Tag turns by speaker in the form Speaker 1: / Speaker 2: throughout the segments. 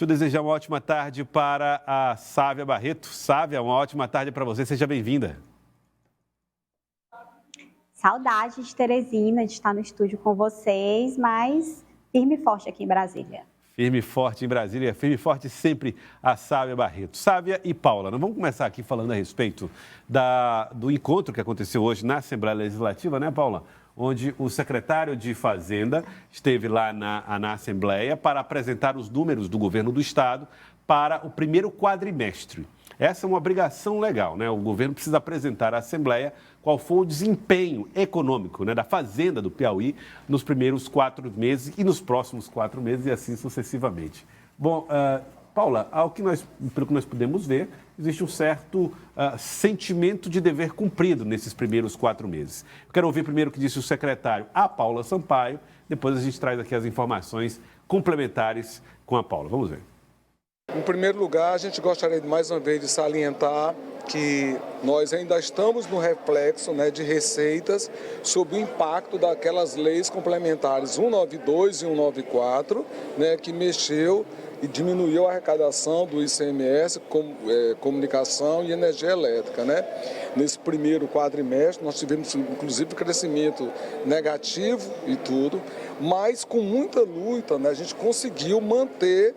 Speaker 1: Deixa eu desejar uma ótima tarde para a Sávia Barreto. Sávia, uma ótima tarde para você, seja bem-vinda.
Speaker 2: Saudade de Teresina, de estar no estúdio com vocês, mas firme e forte aqui em Brasília.
Speaker 1: Firme e forte em Brasília, firme e forte sempre a Sávia Barreto. Sávia e Paula, nós vamos começar aqui falando a respeito do encontro que aconteceu hoje na Assembleia Legislativa, né, Paula? Onde o secretário de Fazenda esteve lá na Assembleia para apresentar os números do governo do Estado para o primeiro quadrimestre. Essa é uma obrigação legal, né? O governo precisa apresentar à Assembleia qual foi o desempenho econômico, né, da Fazenda do Piauí nos primeiros 4 meses e nos próximos 4 meses e assim sucessivamente. Bom, Paula, pelo que nós podemos ver, existe um certo sentimento de dever cumprido nesses primeiros 4 meses. Eu quero ouvir primeiro o que disse o secretário, a Paula Sampaio, depois a gente traz aqui as informações complementares com a Paula. Vamos ver.
Speaker 3: Em primeiro lugar, a gente gostaria mais uma vez de salientar que nós ainda estamos no reflexo, né, de receitas sob o impacto daquelas leis complementares 192 e 194, né, que mexeu e diminuiu a arrecadação do ICMS, comunicação e energia elétrica, né? Nesse primeiro quadrimestre, nós tivemos, inclusive, crescimento negativo e tudo, mas com muita luta, né, a gente conseguiu manter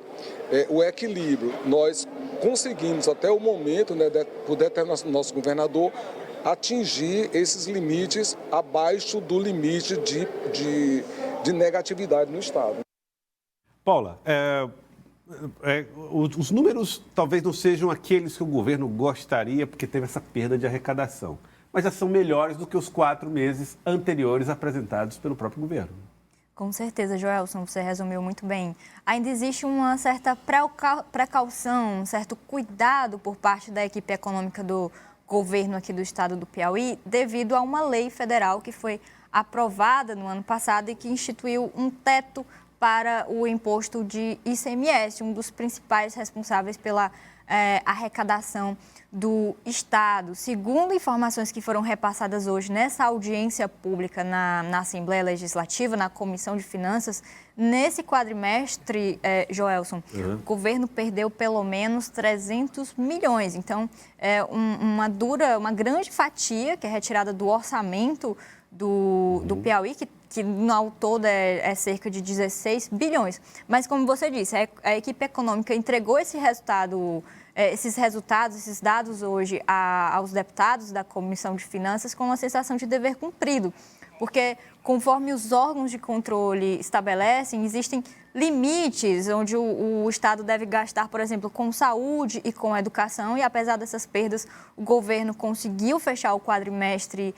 Speaker 3: o equilíbrio. Nós conseguimos, até o momento, né, por determinação do nosso governador, atingir esses limites abaixo do limite de negatividade no Estado.
Speaker 1: Paula, os números talvez não sejam aqueles que o governo gostaria, porque teve essa perda de arrecadação, mas já são melhores do que os 4 meses anteriores apresentados pelo próprio governo.
Speaker 4: Com certeza, Joelson, você resumiu muito bem. Ainda existe uma certa precaução, um certo cuidado por parte da equipe econômica do governo aqui do estado do Piauí, devido a uma lei federal que foi aprovada no ano passado e que instituiu um teto para o imposto de ICMS, um dos principais responsáveis pela arrecadação do Estado. Segundo informações que foram repassadas hoje nessa audiência pública na Assembleia Legislativa, na Comissão de Finanças, nesse quadrimestre, Joelson, o governo perdeu pelo menos 300 milhões. Então, uma grande fatia que é retirada do orçamento do Piauí, que ao todo é cerca de 16 bilhões. Mas, como você disse, a equipe econômica entregou esses resultados, esses dados hoje aos deputados da Comissão de Finanças com uma sensação de dever cumprido. Porque, conforme os órgãos de controle estabelecem, existem limites onde o Estado deve gastar, por exemplo, com saúde e com educação. E, apesar dessas perdas, o governo conseguiu fechar o quadrimestre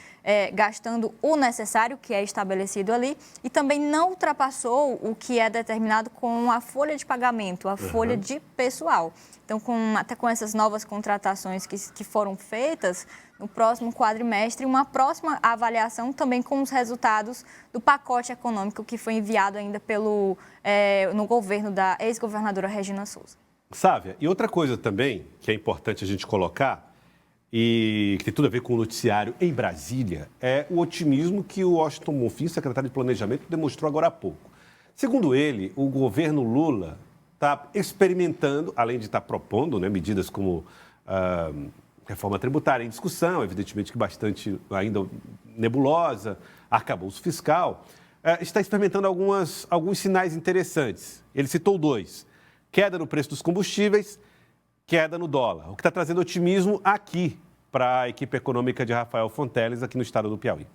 Speaker 4: gastando o necessário, que é estabelecido ali, e também não ultrapassou o que é determinado com a folha de pagamento, a folha de pessoal. Então, até com essas novas contratações que foram feitas, no próximo quadrimestre, uma próxima avaliação também com os resultados do pacote econômico que foi enviado ainda no governo da ex-governadora Regina Souza.
Speaker 1: Sávia, e outra coisa também que é importante a gente colocar, e que tem tudo a ver com o noticiário em Brasília, é o otimismo que o Washington Bonfim, secretário de Planejamento, demonstrou agora há pouco. Segundo ele, o governo Lula está experimentando, além de estar propondo, né, medidas como reforma tributária em discussão, evidentemente que bastante ainda nebulosa, arcabouço fiscal, está experimentando alguns sinais interessantes. Ele citou 2, queda no preço dos combustíveis, queda no dólar, o que está trazendo otimismo aqui para a equipe econômica de Rafael Fonteles, aqui no estado do Piauí.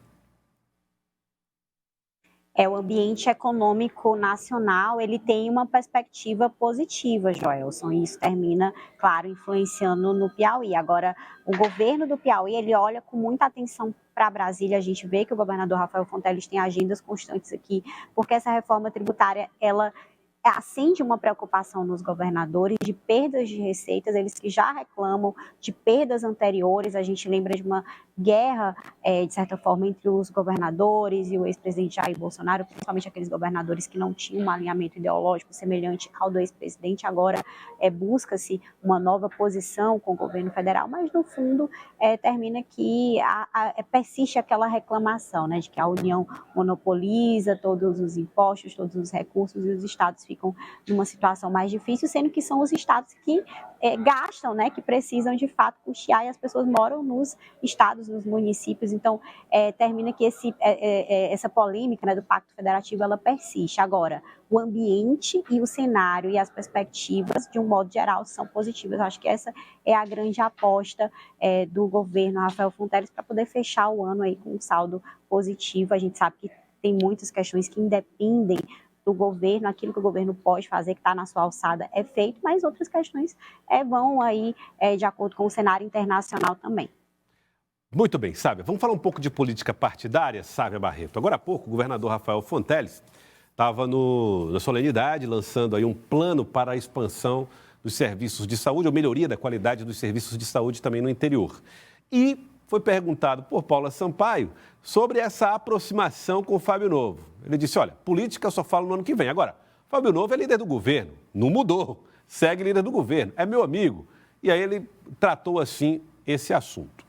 Speaker 2: O ambiente econômico nacional, ele tem uma perspectiva positiva, Joelson, e isso termina, claro, influenciando no Piauí. Agora, o governo do Piauí, ele olha com muita atenção para Brasília. A gente vê que o governador Rafael Fonteles tem agendas constantes aqui, porque essa reforma tributária, ela acende uma preocupação nos governadores de perdas de receitas, eles que já reclamam de perdas anteriores. A gente lembra de uma guerra, de certa forma, entre os governadores e o ex-presidente Jair Bolsonaro, principalmente aqueles governadores que não tinham um alinhamento ideológico semelhante ao do ex-presidente. Agora busca-se uma nova posição com o governo federal, mas no fundo termina que persiste aquela reclamação, né, de que a União monopoliza todos os impostos, todos os recursos e os estados ficam numa situação mais difícil, sendo que são os estados que gastam, né, que precisam de fato custear, e as pessoas moram nos estados, nos municípios. Então, termina que essa polêmica, né, do Pacto Federativo, ela persiste. Agora, o ambiente e o cenário e as perspectivas, de um modo geral, são positivas. Eu acho que essa é a grande aposta do governo Rafael Fonteles para poder fechar o ano aí com um saldo positivo. A gente sabe que tem muitas questões que independem do governo, aquilo que o governo pode fazer, que está na sua alçada, é feito, mas outras questões vão aí de acordo com o cenário internacional também.
Speaker 1: Muito bem, Sávia. Vamos falar um pouco de política partidária, Sávia Barreto. Agora há pouco, o governador Rafael Fonteles estava na solenidade lançando aí um plano para a expansão dos serviços de saúde, ou melhoria da qualidade dos serviços de saúde também no interior. E foi perguntado por Paula Sampaio sobre essa aproximação com o Fábio Novo. Ele disse, olha, política eu só falo no ano que vem. Agora, Fábio Novo é líder do governo, não mudou, segue líder do governo, é meu amigo. E aí ele tratou assim esse assunto.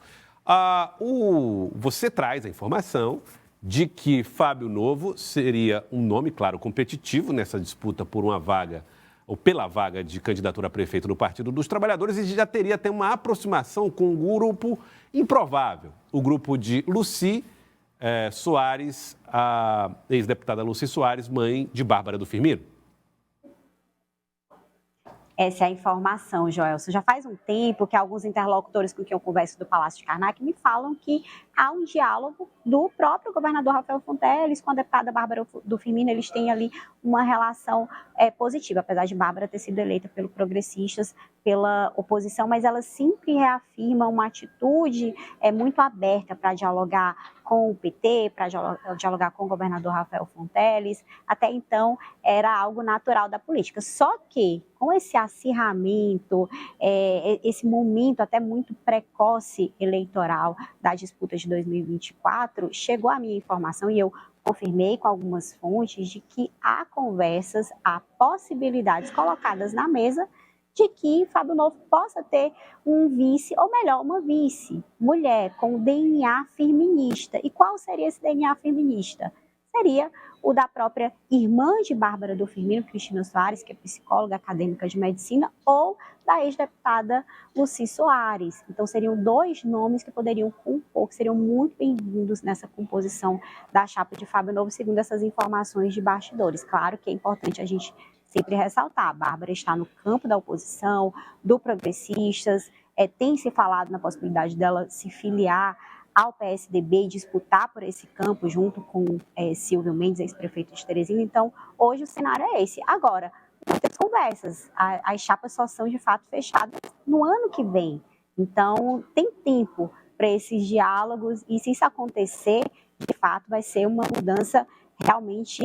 Speaker 1: Você traz a informação de que Fábio Novo seria um nome, claro, competitivo nessa disputa por uma vaga, ou pela vaga de candidatura a prefeito no Partido dos Trabalhadores, e já teria até uma aproximação com um grupo improvável, o grupo de Lucy Soares, a ex-deputada Lucy Soares, mãe de Bárbara do Firmino.
Speaker 2: Essa é a informação, Joelson. Já faz um tempo que alguns interlocutores com quem eu converso do Palácio de Karnak me falam que há um diálogo do próprio governador Rafael Fonteles com a deputada Bárbara do Firmino. Eles têm ali uma relação positiva, apesar de Bárbara ter sido eleita pelos progressistas, pela oposição, mas ela sempre reafirma uma atitude muito aberta para dialogar com o PT, para dialogar com o governador Rafael Fonteles. Até então, era algo natural da política. Só que, com esse acirramento, esse momento até muito precoce eleitoral da disputa de 2024, chegou a minha informação, e eu confirmei com algumas fontes, de que há conversas, há possibilidades colocadas na mesa de que Fábio Novo possa ter um vice, ou melhor, uma vice, mulher, com DNA feminista. E qual seria esse DNA feminista? Seria o da própria irmã de Bárbara do Firmino, Cristina Soares, que é psicóloga acadêmica de medicina, ou da ex-deputada Lucy Soares. Então, seriam dois nomes que poderiam compor, que seriam muito bem-vindos nessa composição da chapa de Fábio Novo, segundo essas informações de bastidores. Claro que é importante a gente sempre ressaltar, a Bárbara está no campo da oposição, do Progressistas, tem se falado na possibilidade dela se filiar ao PSDB e disputar por esse campo junto com Silvio Mendes, ex-prefeito de Teresina. Então, hoje o cenário é esse. Agora, muitas conversas, as chapas só são de fato fechadas no ano que vem. Então, tem tempo para esses diálogos, e se isso acontecer, de fato vai ser uma mudança realmente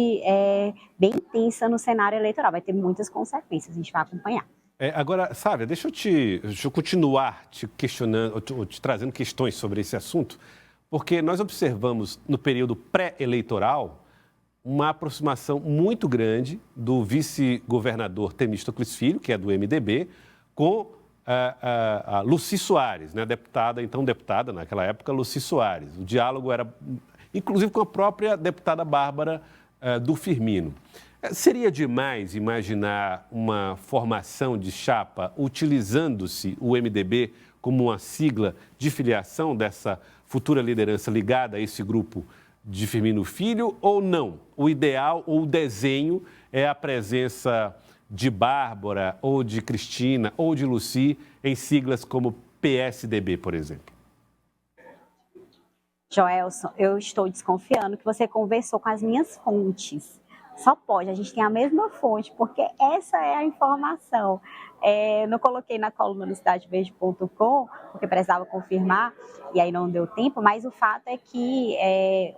Speaker 2: bem intensa no cenário eleitoral. Vai ter muitas consequências, a gente vai acompanhar.
Speaker 1: Agora, Sávia, deixa eu continuar te questionando, te trazendo questões sobre esse assunto, porque nós observamos no período pré-eleitoral uma aproximação muito grande do vice-governador Temístocles Filho, que é do MDB, com a Lucy Soares, né, deputada naquela época, Lucy Soares. O diálogo era, inclusive, com a própria deputada Bárbara do Firmino. Seria demais imaginar uma formação de chapa utilizando-se o MDB como uma sigla de filiação dessa futura liderança ligada a esse grupo de Firmino Filho, ou não? O ideal ou o desenho é a presença de Bárbara, ou de Cristina, ou de Lucy em siglas como PSDB, por exemplo?
Speaker 2: Joelson, eu estou desconfiando que você conversou com as minhas fontes. Só pode, a gente tem a mesma fonte, porque essa é a informação. Não coloquei na coluna no cidadeverde.com, porque precisava confirmar, e aí não deu tempo, mas o fato é que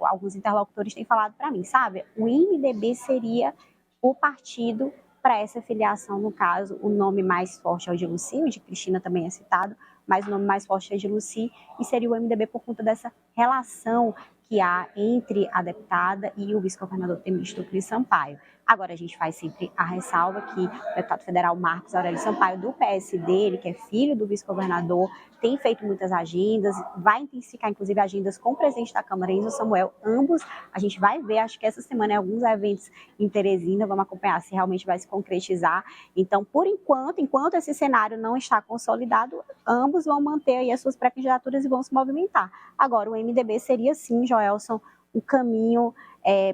Speaker 2: alguns interlocutores têm falado para mim, sabe? O MDB seria o partido para essa filiação, no caso, o nome mais forte é o de Lucy, o de Cristina também é citado, mas o nome mais forte é de Lucy, e seria o MDB por conta dessa relação que há entre a deputada e o vice-governador Temístocles Sampaio. Agora, a gente faz sempre a ressalva que o deputado federal Marcos Aurélio Sampaio, do PSD, ele que é filho do vice-governador, tem feito muitas agendas, vai intensificar, inclusive, agendas com o presidente da Câmara, Enzo Samuel. Ambos, a gente vai ver, acho que essa semana, alguns eventos em Teresina, vamos acompanhar se realmente vai se concretizar. Então, por enquanto esse cenário não está consolidado, ambos vão manter aí as suas pré-candidaturas e vão se movimentar. Agora, o MDB seria, sim, Joelson, o caminho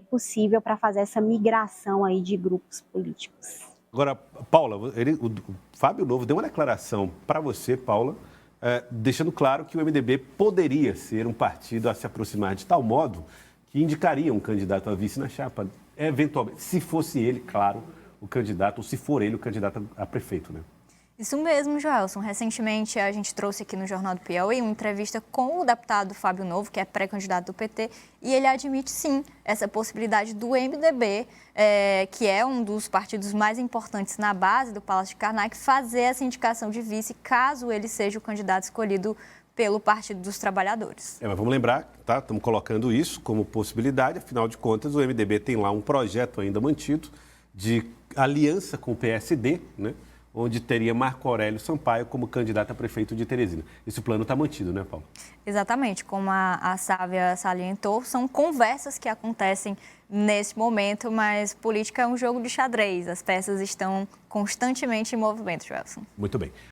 Speaker 2: possível para fazer essa migração aí de grupos políticos.
Speaker 1: Agora, Paula, o Fábio Novo deu uma declaração para você, Paula, deixando claro que o MDB poderia ser um partido a se aproximar de tal modo que indicaria um candidato a vice na chapa, eventualmente, se fosse ele, claro, o candidato, ou se for ele o candidato a prefeito, né?
Speaker 4: Isso mesmo, Joelson. Recentemente, a gente trouxe aqui no Jornal do Piauí uma entrevista com o deputado Fábio Novo, que é pré-candidato do PT, e ele admite, sim, essa possibilidade do MDB, que é um dos partidos mais importantes na base do Palácio de Karnak, fazer essa indicação de vice, caso ele seja o candidato escolhido pelo Partido dos Trabalhadores.
Speaker 1: Mas vamos lembrar, tá? Estamos colocando isso como possibilidade, afinal de contas, o MDB tem lá um projeto ainda mantido de aliança com o PSD, né? Onde teria Marco Aurélio Sampaio como candidato a prefeito de Teresina. Esse plano está mantido, né, Paulo?
Speaker 4: Exatamente, como a Sávia salientou, são conversas que acontecem nesse momento, mas política é um jogo de xadrez, as peças estão constantemente em movimento, Joelson.
Speaker 1: Muito bem.